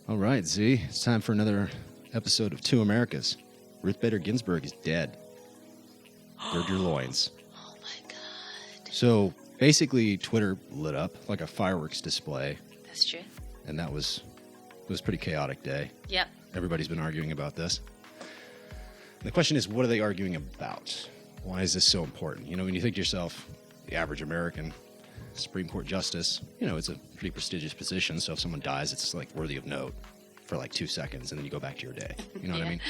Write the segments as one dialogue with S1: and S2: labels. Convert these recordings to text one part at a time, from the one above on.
S1: All right, Z, it's time for another episode of Two Americas. Ruth Bader Ginsburg is dead. Gird your loins.
S2: Oh my God.
S1: So basically, Twitter lit up like a fireworks display,
S2: That's true.
S1: and it was a pretty chaotic day.
S2: Yep.
S1: Everybody's been arguing about this. The question is, what are they arguing about? Why is this so important? You know, when you think to yourself, the average American Supreme Court justice, you know, it's a pretty prestigious position. So if someone dies, it's like worthy of note for like 2 seconds, and then you go back to your day. You know what I mean?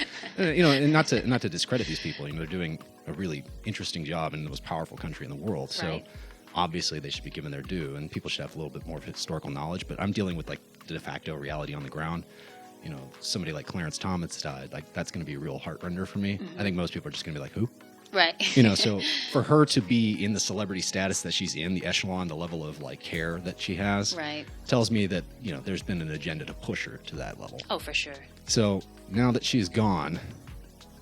S1: You know, and not to discredit these people. You know, they're doing a really interesting job in the most powerful country in the world. So
S2: Right.
S1: obviously they should be given their due, and people should have a little bit more historical knowledge. But I'm dealing with like the de facto reality on the ground. You know, somebody like Clarence Thomas died. Like, that's going to be a real heart-render for me. I think most people are just going to be like, who?
S2: Right.
S1: You know, so for her to be in the celebrity status that she's in, the echelon, the level of like care that she has,
S2: Right.
S1: tells me that, you know, there's been an agenda to push her to that level.
S2: Oh, for sure.
S1: So now that she's gone,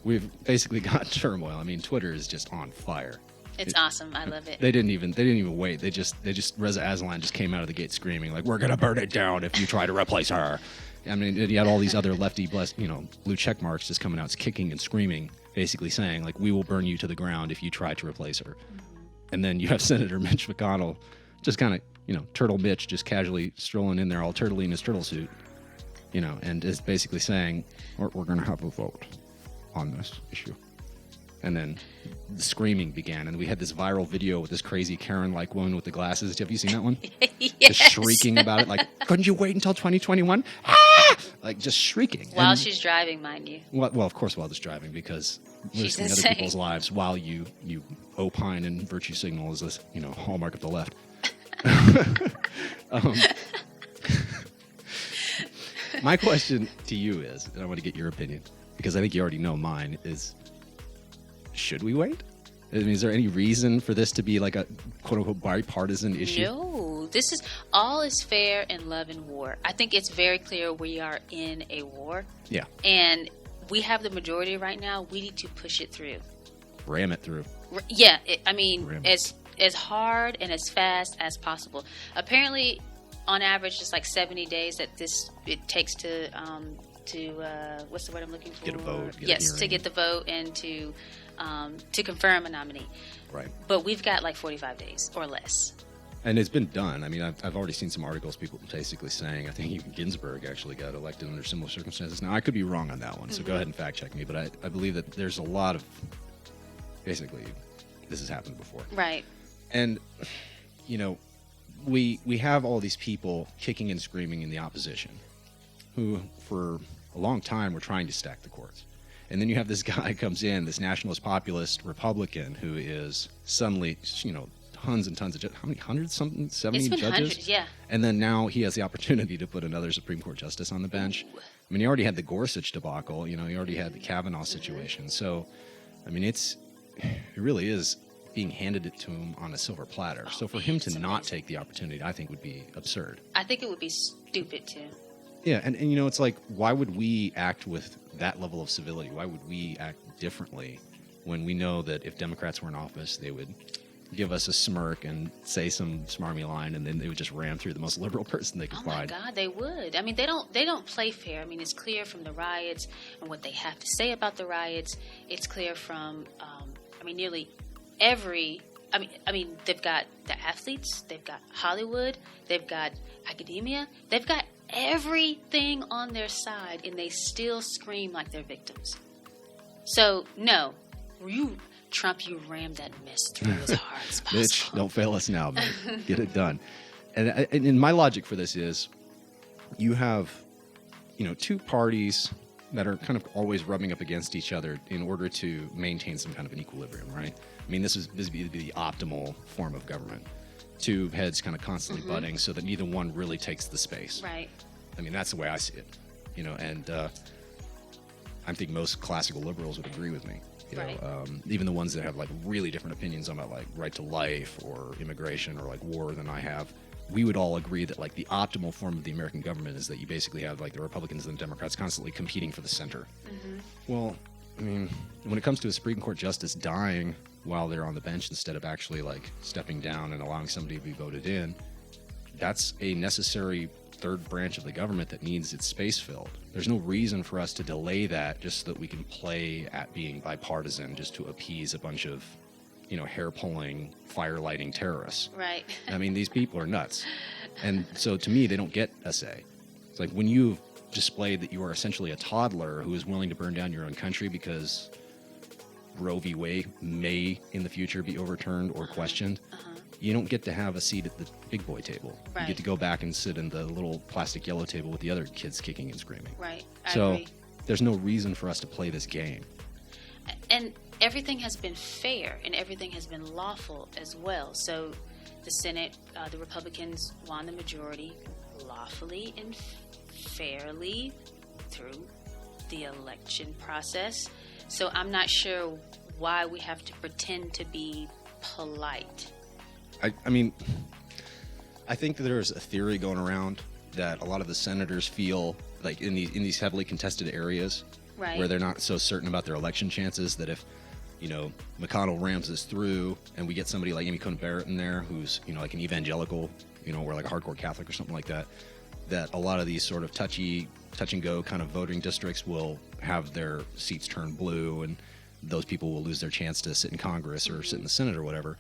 S1: we've basically got turmoil. I mean, Twitter is just on fire.
S2: It's awesome. I love it.
S1: They didn't even wait. They just Reza Aslan just came out of the gate screaming like, "We're gonna burn it down if you try to replace her." I mean, you had all these other lefty, blue check marks just coming out, kicking and screaming, basically saying like, "We will burn you to the ground if you try to replace her." And then you have Senator Mitch McConnell, just kind of, you know, Turtle Mitch, just casually strolling in there, all turtly in his turtle suit, you know, and is basically saying, "We're going to have a vote on this issue." And then the screaming began, and we had this viral video with this crazy Karen-like woman with the glasses. Have you seen that one?
S2: Yes.
S1: Just shrieking about it, like, "Couldn't you wait until 2021? Ah!" Like, just shrieking.
S2: While
S1: And-
S2: she's driving, mind you.
S1: well, of course, while just driving, because
S2: She's
S1: risking other
S2: insane.
S1: people's lives while you opine and virtue signal is this, you know, hallmark of the left. My question to you is, and I want to get your opinion, because I think you already know mine, is should we wait? I mean, is there any reason for this to be like a quote-unquote bipartisan issue?
S2: No, this is all is fair in love and war. I think it's very clear we are in a war,
S1: Yeah,
S2: and we have the majority right now. We need to push it through.
S1: ram it through.
S2: Yeah,
S1: Ram it.
S2: as hard and as fast as possible. Apparently, on average, it's like 70 days that it takes to what's the word I'm looking for?
S1: Get a vote, get a
S2: yes,
S1: hearing.
S2: to get the vote and to confirm a nominee.
S1: Right.
S2: But we've got like 45 days or less.
S1: And it's been done. I mean, I've already seen some articles, people basically saying, I think even Ginsburg actually got elected under similar circumstances. Now, I could be wrong on that one, so go ahead and fact check me. But I believe that there's a lot of, basically, this has happened before.
S2: Right.
S1: And, you know, we have all these people kicking and screaming in the opposition who, for a long time, were trying to stack the courts. And then you have this guy comes in, this nationalist populist Republican, who is suddenly, you know, tons and tons of how many hundreds, something, 70
S2: It's been
S1: judges?
S2: hundreds, yeah.
S1: And then now he has the opportunity to put another Supreme Court justice on the bench. I mean, he already had the Gorsuch debacle, you know, he already had the Kavanaugh situation. So, I mean, it really is being handed it to him on a silver platter. So for him to
S2: it's
S1: not
S2: amazing.
S1: take the opportunity, I think would be absurd.
S2: I think it would be stupid too.
S1: Yeah, and you know, it's like, why would we act with that level of civility? Why would we act differently when we know that if Democrats were in office, they would give us a smirk and say some smarmy line, and then they would just ram through the most liberal person they could
S2: Oh my
S1: find?
S2: God, they would. I mean, they don't play fair. I mean, it's clear from the riots and what they have to say about the riots. It's clear from, nearly every. I mean, they've got the athletes, they've got Hollywood, they've got academia, they've got everything on their side, and they still scream like they're victims. So no, Trump, you rammed that mess through as hard as possible.
S1: Bitch, don't fail us now, man. Get it done. And my logic for this is, you have, you know, two parties that are kind of always rubbing up against each other in order to maintain some kind of an equilibrium, right? I mean, this would be the optimal form of government. Two heads kind of constantly butting so that neither one really takes the space.
S2: Right.
S1: I mean, that's the way I see it, you know, and I think most classical liberals would agree with me. You
S2: Right.
S1: know, even the ones that have like really different opinions about like right to life or immigration or like war than I have, we would all agree that like the optimal form of the American government is that you basically have like the Republicans and the Democrats constantly competing for the center. Well, I mean, when it comes to a Supreme Court justice dying while they're on the bench instead of actually like stepping down and allowing somebody to be voted in, that's a necessary third branch of the government that needs its space filled. There's no reason for us to delay that just so that we can play at being bipartisan just to appease a bunch of, hair-pulling, fire-lighting terrorists.
S2: Right.
S1: I mean, these people are nuts. And so to me, they don't get a say. It's like when you've displayed that you are essentially a toddler who is willing to burn down your own country because Roe v. Wade may in the future be overturned or questioned, you don't get to have a seat at the big boy table.
S2: Right.
S1: You get to go back and sit in the little plastic yellow table with the other kids kicking and screaming.
S2: Right.
S1: So
S2: agree.
S1: there's no reason for us to play this game.
S2: And everything has been fair and everything has been lawful as well. So the Senate, the Republicans won the majority lawfully and fairly through the election process. So I'm not sure why we have to pretend to be polite.
S1: I mean, I think that there's a theory going around that a lot of the senators feel like in these heavily contested areas,
S2: Right.
S1: where they're not so certain about their election chances, that if McConnell rams this through and we get somebody like Amy Coney Barrett in there who's like an evangelical, or like a hardcore Catholic or something like that, that a lot of these sort of touch and go kind of voting districts will have their seats turn blue, and those people will lose their chance to sit in Congress or sit in the Senate or whatever.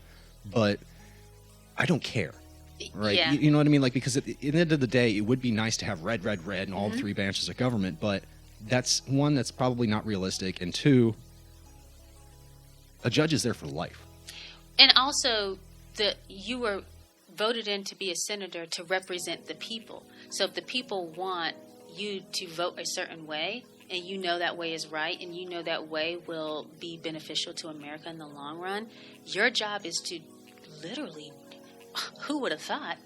S1: But I don't care. Right.
S2: Yeah.
S1: You know what I mean? Like, because at the end of the day, it would be nice to have red in all three branches of government, but that's one, that's probably not realistic, and two, a judge is there for life.
S2: And also, you were voted in to be a senator to represent the people. So if the people want you to vote a certain way, and you know that way is right, and you know that way will be beneficial to America in the long run, your job is to literally, who would have thought,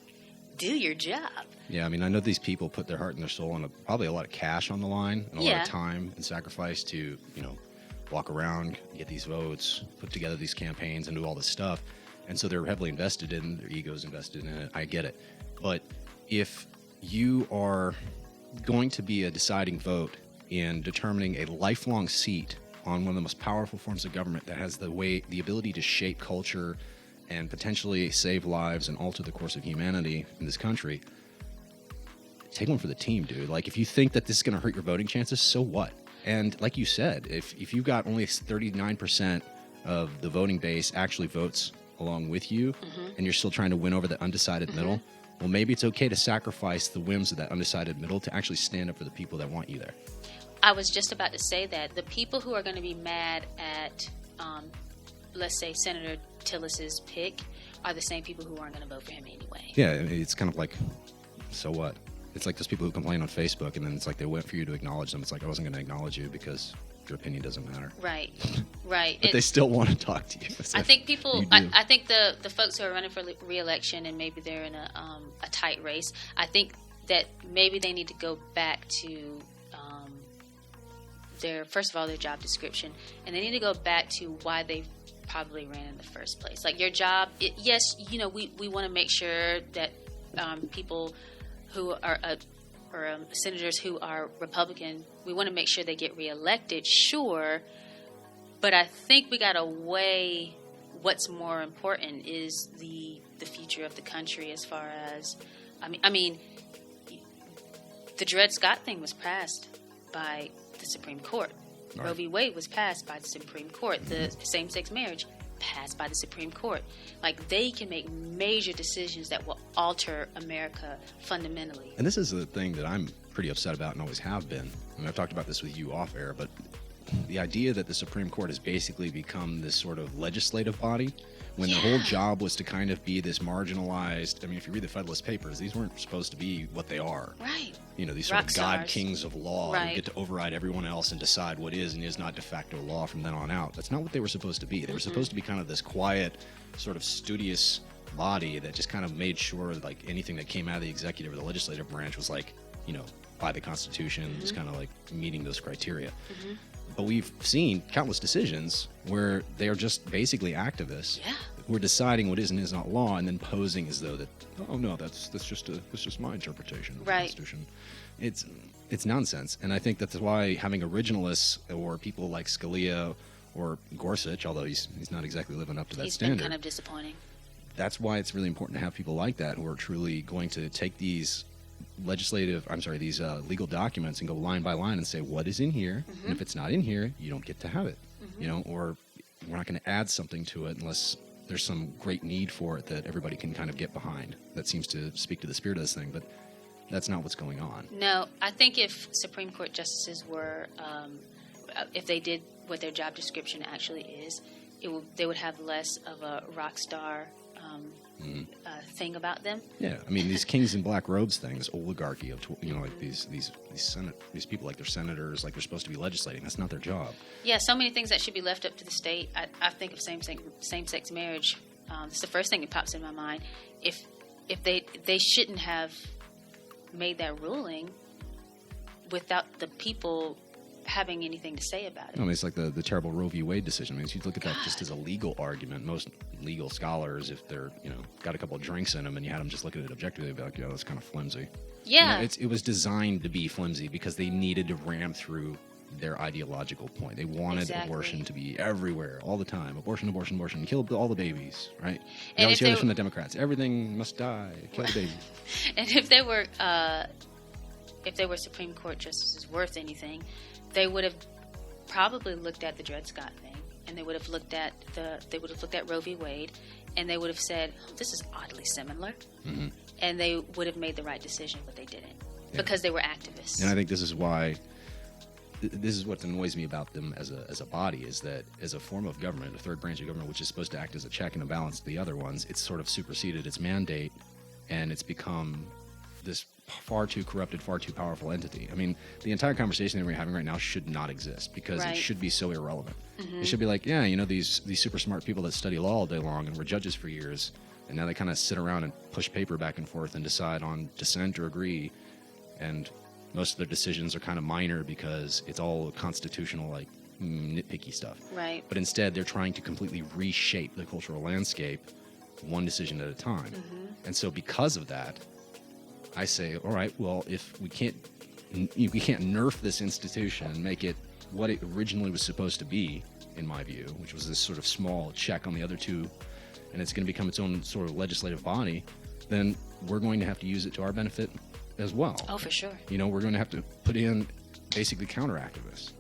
S2: do your job.
S1: Yeah, I mean, I know these people put their heart and their soul and probably a lot of cash on the line and a lot of time and sacrifice to, walk around, get these votes, put together these campaigns and do all this stuff. And so they're heavily invested in, their ego's invested in it. I get it. But if you are going to be a deciding vote in determining a lifelong seat on one of the most powerful forms of government that has the ability to shape culture and potentially save lives and alter the course of humanity in this country, take one for the team, dude. Like, if you think that this is going to hurt your voting chances, so what? And like you said, if you've got only 39% of the voting base actually votes along with you, and you're still trying to win over the undecided middle, well, maybe it's okay to sacrifice the whims of that undecided middle to actually stand up for the people that want you there.
S2: I was just about to say that. The people who are going to be mad at, let's say, Senator Tillis's pick are the same people who aren't going to vote for him anyway.
S1: Yeah, it's kind of like, so what? It's like those people who complain on Facebook, and then it's like they wait for you to acknowledge them. It's like, I wasn't going to acknowledge you because your opinion doesn't matter.
S2: Right, right.
S1: But they still want to talk to you.
S2: I think people, I think the folks who are running for re-election and maybe they're in a tight race, I think that maybe they need to go back to first of all, their job description, and they need to go back to why they probably ran in the first place. Like, your job, yes, we want to make sure that people who are senators who are Republican, we want to make sure they get reelected, sure, but I think we got to weigh what's more important is the future of the country. As far as I mean the Dred Scott thing was passed by the Supreme Court.
S1: Right.
S2: Roe v. Wade was passed by the Supreme Court. The same-sex marriage passed by the Supreme Court. Like, they can make major decisions that will alter America fundamentally.
S1: And this is the thing that I'm pretty upset about and always have been. I mean, I've talked about this with you off air, but the idea that the Supreme Court has basically become this sort of legislative body when their whole job was to kind of be this marginalized. I mean, if you read the Federalist Papers, these weren't supposed to be what they are.
S2: Right.
S1: These sort of God kings of law
S2: Right.
S1: who get to override everyone else and decide what is and is not de facto law from then on out. That's not what they were supposed to be. They were supposed to be kind of this quiet, sort of studious body that just kind of made sure like anything that came out of the executive or the legislative branch was like, by the Constitution, just kind of like meeting those criteria. But we've seen countless decisions where they are just basically activists who are deciding what is and is not law and then posing as though that, oh no, that's just my interpretation of the Constitution. It's nonsense. And I think that's why having originalists or people like Scalia or Gorsuch, although he's not exactly living up to that standard.
S2: He's been kind of disappointing.
S1: That's why it's really important to have people like that who are truly going to take these these legal documents and go line by line and say what is in here, and if it's not in here, you don't get to have it, or we're not going to add something to it unless there's some great need for it that everybody can kind of get behind. That seems to speak to the spirit of this thing, but that's not what's going on.
S2: No, I think if Supreme Court justices were, if they did what their job description actually is, they would have less of a rock star thing about them.
S1: Yeah, I mean these kings in black robes thing, this oligarchy of like these people like they're senators, like they're supposed to be legislating. That's not their job.
S2: Yeah, so many things that should be left up to the state. I think of same-sex marriage. It's the first thing that pops in my mind. If they shouldn't have made that ruling without the people having anything to say about it.
S1: I mean, it's like the terrible Roe v. Wade decision. I mean, if you look at that just as a legal argument, most legal scholars, if they're, got a couple of drinks in them and you had them just look at it objectively, they'd be like, yeah, that's kind of flimsy.
S2: Yeah.
S1: It was designed to be flimsy because they needed to ram through their ideological point. They wanted abortion to be everywhere, all the time. Abortion, abortion, abortion. Kill all the babies, right? And that was the other from the Democrats. Everything must die. Kill the babies.
S2: And if they were Supreme Court justices worth anything, they would have probably looked at the Dred Scott thing, and they would have looked at Roe v. Wade, and they would have said, oh, "This is oddly similar," and they would have made the right decision, but they didn't because they were activists.
S1: And I think this is why. This is what annoys me about them as a body, is that as a form of government, a third branch of government, which is supposed to act as a check and a balance to the other ones, it's sort of superseded its mandate, and it's become this far too corrupted, far too powerful entity. I mean, the entire conversation that we're having right now should not exist because it should be so irrelevant. It should be like, these super smart people that study law all day long and were judges for years, and now they kind of sit around and push paper back and forth and decide on dissent or agree, and most of their decisions are kind of minor because it's all constitutional, like nitpicky stuff.
S2: Right.
S1: But instead, they're trying to completely reshape the cultural landscape one decision at a time. And so because of that, I say, all right, well, if we can't nerf this institution and make it what it originally was supposed to be, in my view, which was this sort of small check on the other two, and it's going to become its own sort of legislative body, then we're going to have to use it to our benefit as well.
S2: Oh, for sure.
S1: We're going to have to put in basically counteractivists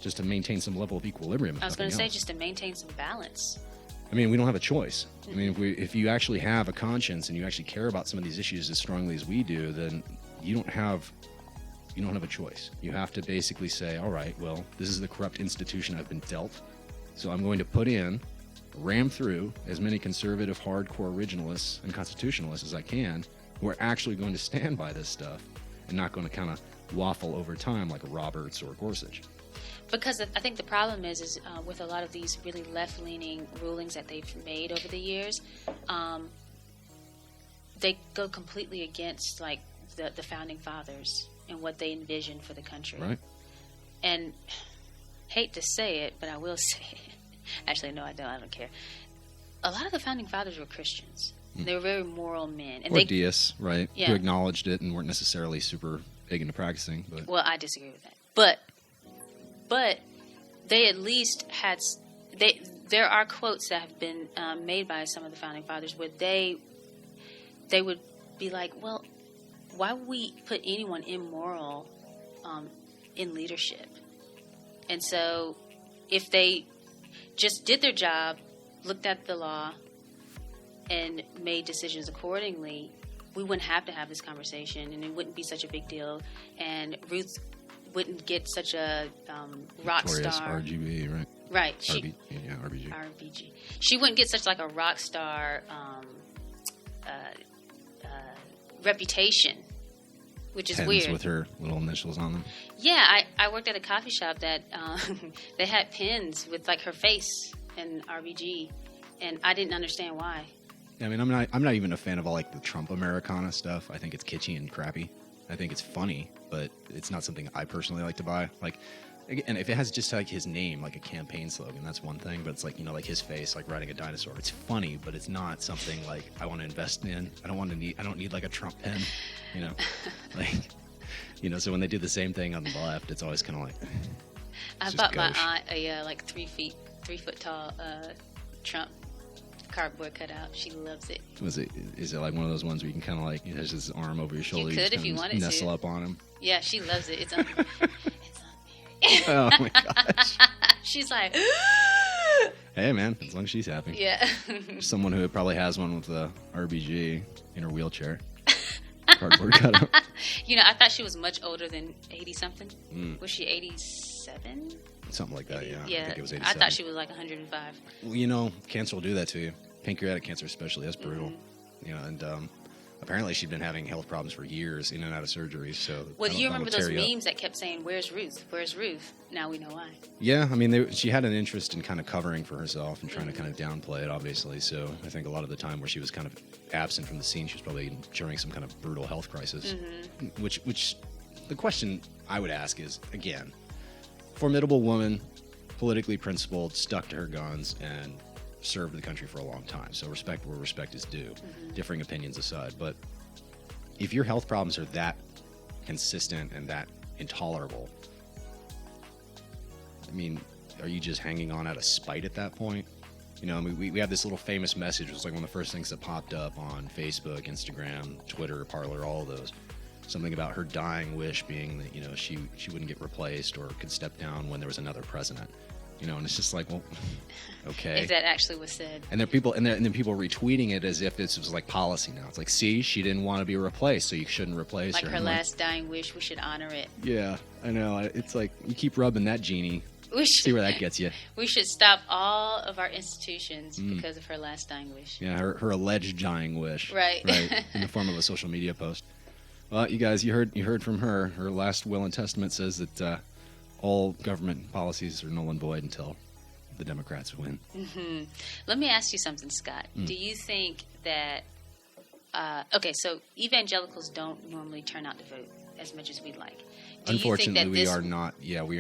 S1: just to maintain some level of equilibrium.
S2: I was going to say just to maintain some balance.
S1: I mean, we don't have a choice. I mean, if you actually have a conscience and you actually care about some of these issues as strongly as we do, then you don't have a choice. You have to basically say, all right, well, this is the corrupt institution I've been dealt, so I'm going to ram through as many conservative, hardcore originalists and constitutionalists as I can who are actually going to stand by this stuff and not going to kind of waffle over time like a Roberts or a Gorsuch.
S2: Because I think the problem is with a lot of these really left-leaning rulings that they've made over the years, they go completely against like the founding fathers and what they envisioned for the country.
S1: Right.
S2: And hate to say it, but I will say it. Actually, no, I don't care. A lot of the founding fathers were Christians. They were very moral men. And
S1: or deists, right?
S2: Yeah.
S1: Who acknowledged it and weren't necessarily super big into practicing. But.
S2: Well, I disagree with that. But they at least had. There are quotes that have been made by some of the founding fathers where they would be like, well, why would we put anyone immoral in leadership? And so if they just did their job, looked at the law, and made decisions accordingly, we wouldn't have to have this conversation, and it wouldn't be such a big deal, and Ruth wouldn't get such a rock star.
S1: RGB, right?
S2: Right.
S1: RBG.
S2: RBG. She wouldn't get such like a rock star reputation, which is
S1: Pens
S2: weird.
S1: with her little initials on them.
S2: Yeah, I worked at a coffee shop that they had pens with like her face and RBG, and I didn't understand why.
S1: I mean, I'm not even a fan of all like the Trump Americana stuff. I think it's kitschy and crappy. I think it's funny, but it's not something I personally like to buy. Like, and if it has just like his name, like a campaign slogan, that's one thing. But it's like, like his face, like riding a dinosaur. It's funny, but it's not something like I want to invest in. I don't need like a Trump pen, like, So when they do the same thing on the left, it's always kind of like.
S2: I bought my aunt a like 3 foot tall Trump cardboard cutout. She loves it.
S1: Is it like one of those ones where you can kind of like, he has his arm over your shoulder?
S2: You could
S1: just
S2: if you
S1: kinda
S2: wanted
S1: nestle
S2: to.
S1: up on him.
S2: Yeah, she loves it. It's on Mary.
S1: Oh my gosh.
S2: She's like,
S1: Hey man, as long as she's happy.
S2: yeah.
S1: Someone who probably has one with the RBG in her wheelchair. Cardboard cutout.
S2: I thought she was much older than 80-something. Was she 87?
S1: Something like that, yeah.
S2: Yeah.
S1: I think it was
S2: I
S1: 87.
S2: thought she was like 105.
S1: Well, cancer will do that to you. Pancreatic cancer especially. That's brutal.
S2: Mm-hmm.
S1: And apparently she'd been having health problems for years, in and out of surgery. So
S2: Well, do you remember those
S1: memes
S2: memes that kept saying, "Where's Ruth? Where's Ruth?" Now we know why.
S1: Yeah, I mean, she had an interest in kind of covering for herself and trying to kind of downplay it, obviously. So I think a lot of the time where she was kind of absent from the scene, she was probably enduring some kind of brutal health crisis.
S2: Mm-hmm.
S1: Which the question I would ask is, again, formidable woman, politically principled, stuck to her guns, and served the country for a long time. So respect where respect is due, differing opinions aside. But if your health problems are that consistent and that intolerable, I mean, are you just hanging on out of spite at that point? I mean, we have this little famous message. It was like one of the first things that popped up on Facebook, Instagram, Twitter, Parler, all of those. Something about her dying wish being that, she wouldn't get replaced or could step down when there was another president. And it's just like, well, okay.
S2: If that actually was said.
S1: And there are people, and then people retweeting it as if this was like policy now. It's like, see, she didn't want to be replaced, so you shouldn't replace
S2: Like
S1: her.
S2: her last dying wish, we should honor it.
S1: Yeah, I know. It's like you keep rubbing that genie.
S2: We should,
S1: See where that gets you.
S2: We should stop all of our institutions because of her last dying wish.
S1: Yeah, her alleged dying wish.
S2: Right.
S1: Right. In the form of a social media post. Well, you guys, you heard from her. Her last will and testament says that all government policies are null and void until the Democrats win.
S2: Mm-hmm. Let me ask you something, Scott. Do you think that so evangelicals don't normally turn out to vote as much as we'd like?
S1: Unfortunately, we are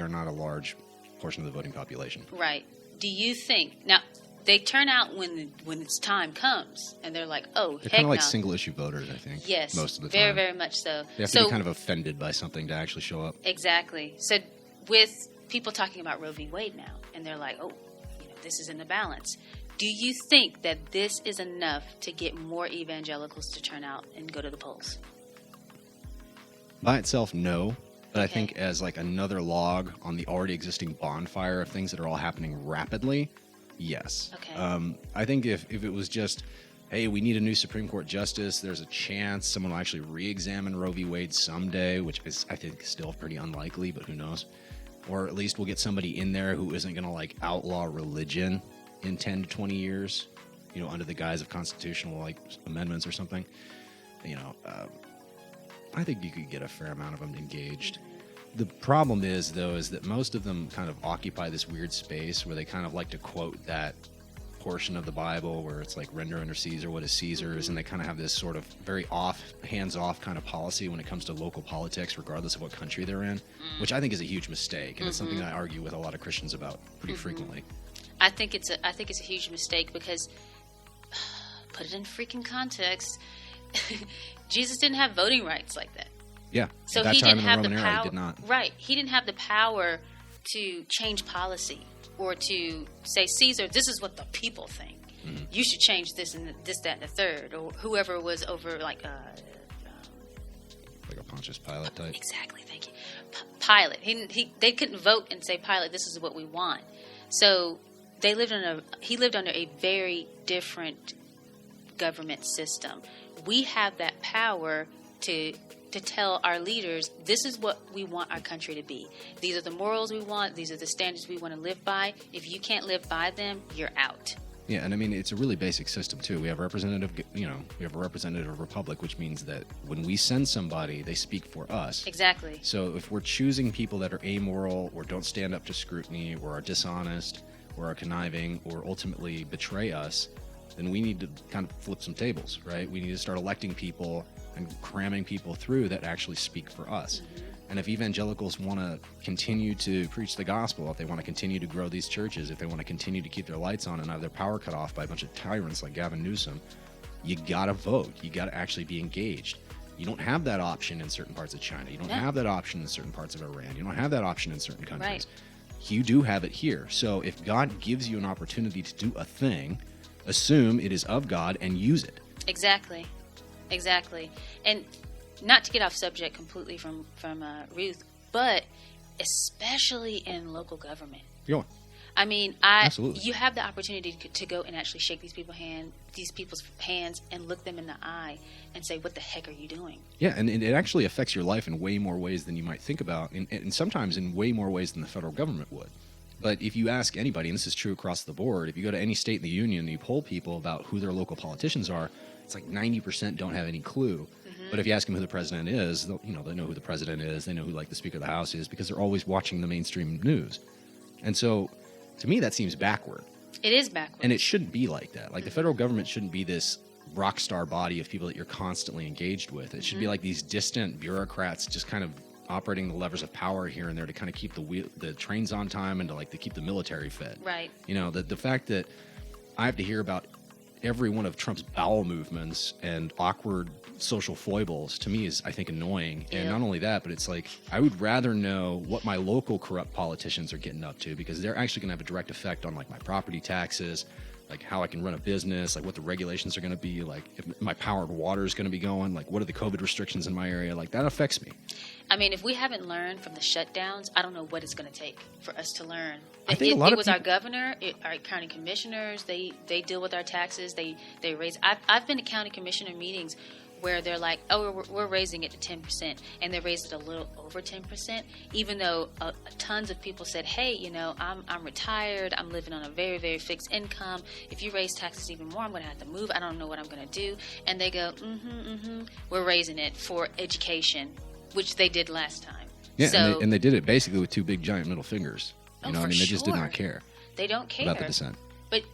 S1: not a large portion of the voting population.
S2: Right. Do you think now they turn out when its time comes and they're like, oh,
S1: they're
S2: heck
S1: kind of like
S2: no.
S1: single issue voters, I think.
S2: Yes,
S1: most of the
S2: very,
S1: time.
S2: very much so.
S1: They have to be kind of offended by something to actually show up.
S2: Exactly. So with people talking about Roe v. Wade now, and they're like, oh, this is in the balance. Do you think that this is enough to get more evangelicals to turn out and go to the polls?
S1: By itself, no. But I
S2: Okay.
S1: think as like another log on the already existing bonfire of things that are all happening rapidly, yes.
S2: Okay.
S1: I think if it was just, hey, we need a new Supreme Court justice, there's a chance someone will actually re-examine Roe v. Wade someday, which is, I think, still pretty unlikely, but who knows. Or at least we'll get somebody in there who isn't going to like outlaw religion in 10 to 20 years, under the guise of constitutional like amendments or something. I think you could get a fair amount of them engaged. The problem is, though, is that most of them kind of occupy this weird space where they kind of like to quote that portion of the Bible where it's like render unto Caesar what is Caesar's, and they kind of have this sort of very hands-off kind of policy when it comes to local politics, regardless of what country they're in, which I think is a huge mistake, and it's something I argue with a lot of Christians about pretty frequently.
S2: I think it's a huge mistake because, put it in freaking context, Jesus didn't have voting rights like that.
S1: Yeah,
S2: So
S1: at that
S2: he
S1: time
S2: didn't
S1: in the
S2: have
S1: Roman
S2: the
S1: era,
S2: power.
S1: he did not.
S2: Right. He didn't have the power to change policy or to say, Caesar, this is what the people think. You should change this and this, that, and the third, or whoever was over like
S1: Like a Pontius Pilate type.
S2: exactly. Thank you, Pilate. They couldn't vote and say, Pilate, this is what we want. So he lived under a very different government system. We have that power to tell our leaders, this is what we want our country to be. These are the morals we want. These are the standards we want to live by. If you can't live by them, you're out.
S1: Yeah, and I mean, it's a really basic system, too. We have a representative republic, which means that when we send somebody, they speak for us.
S2: Exactly.
S1: So if we're choosing people that are amoral or don't stand up to scrutiny or are dishonest or are conniving or ultimately betray us, then we need to kind of flip some tables, right? We need to start electing people and cramming people through that actually speak for us. And if evangelicals want to continue to preach the gospel, if they want to continue to grow these churches, if they want to continue to keep their lights on and have their power cut off by a bunch of tyrants like Gavin Newsom, you got to vote. You got to actually be engaged. You don't have that option in certain parts of China. You don't have that option in certain parts of Iran. You don't have that option in certain countries.
S2: Right.
S1: You do have it here. So if God gives you an opportunity to do a thing, assume it is of God and use it.
S2: Exactly. And not to get off subject completely from Ruth, but especially in local government.
S1: Yeah.
S2: I mean,
S1: Absolutely.
S2: you have the opportunity to go and actually shake these people's hands and look them in the eye and say, "What the heck are you doing?"
S1: Yeah, and it actually affects your life in way more ways than you might think about, and sometimes in way more ways than the federal government would. But if you ask anybody, and this is true across the board, if you go to any state in the union and you poll people about who their local politicians are, it's like 90% don't have any clue. But if you ask them who the president is, they know who the president is. They know who like the Speaker of the House is because they're always watching the mainstream news. And so, to me, that seems backward.
S2: It is backward.
S1: And it shouldn't be like that. Like the federal government shouldn't be this rock star body of people that you're constantly engaged with. It should be like these distant bureaucrats just kind of operating the levers of power here and there to kind of keep the trains on time and to keep the military fed.
S2: Right.
S1: The fact that I have to hear about every one of Trump's bowel movements and awkward social foibles to me is, I think, annoying. And not only that, but it's like I would rather know what my local corrupt politicians are getting up to, because they're actually going to have a direct effect on my property taxes, how I can run a business, what the regulations are going to be, if my powered water is going to be going, what are the COVID restrictions in my area, that affects me.
S2: I mean, if we haven't learned from the shutdowns, I don't know what it's going to take for us to learn.
S1: I think a lot of
S2: our governor, our county commissioners, they deal with our taxes. They raise. I've been to county commissioner meetings where they're like, "Oh, we're raising it to 10%," and they raised it a little over 10%, even though tons of people said, "Hey, I'm retired. I'm living on a very, very fixed income. If you raise taxes even more, I'm going to have to move. I don't know what I'm going to do." And they go, "We're raising it for education," which they did last time.
S1: Yeah,
S2: so,
S1: and they did it basically with two big giant middle fingers. They just did not care.
S2: They don't care
S1: about the dissent.
S2: But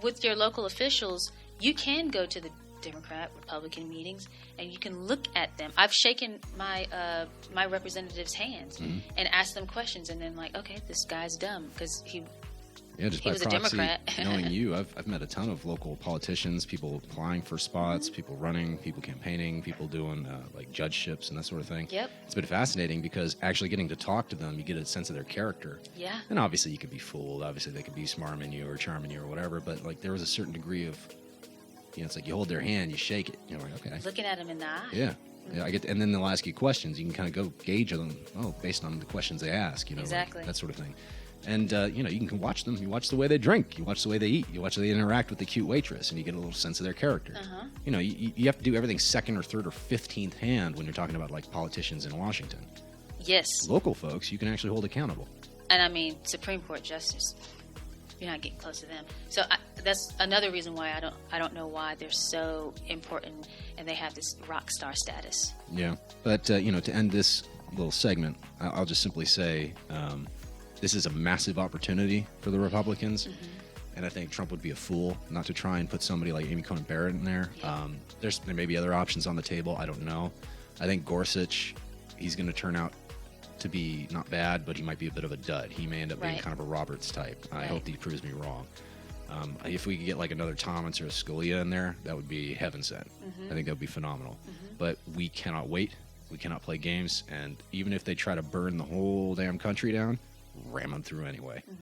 S2: with your local officials, you can go to the Democrat, Republican meetings, and you can look at them. I've shaken my my representatives' hands and asked them questions, and then okay, this guy's dumb because he
S1: just by
S2: was
S1: proxy,
S2: a Democrat.
S1: knowing you, I've met a ton of local politicians, people applying for spots, people running, people campaigning, people doing judgeships and that sort of thing.
S2: Yep.
S1: It's been fascinating because actually getting to talk to them, you get a sense of their character.
S2: Yeah.
S1: And obviously you could be fooled. Obviously they could be smarming you or charming you or whatever. But there was a certain degree of, it's you hold their hand, you shake it. Okay.
S2: Looking at them in the eye.
S1: Yeah. Yeah, and then they'll ask you questions. You can kind of go gauge them, based on the questions they ask,
S2: Exactly.
S1: that sort of thing. And, you can watch them. You watch the way they drink. You watch the way they eat. You watch the way they interact with the cute waitress, and you get a little sense of their character.
S2: Uh-huh.
S1: You have to do everything second or third or 15th hand when you're talking about, politicians in Washington.
S2: Yes.
S1: Local folks, you can actually hold accountable.
S2: And I mean, Supreme Court justice, you're not getting close to them. So that's another reason why I don't know why they're so important and they have this rock star status.
S1: Yeah. But, to end this little segment, I'll just simply say this is a massive opportunity for the Republicans. And I think Trump would be a fool not to try and put somebody like Amy Coney Barrett in there.
S2: Yeah.
S1: There may be other options on the table. I don't know. I think Gorsuch, he's going to turn out to be not bad, but he might be a bit of a dud. He may end up being kind of a Roberts type. I hope that he proves me wrong. If we could get another Thomas or a Scalia in there, that would be heaven sent. I think that would be phenomenal. But we cannot wait. We cannot play games. And even if they try to burn the whole damn country down, ram them through anyway.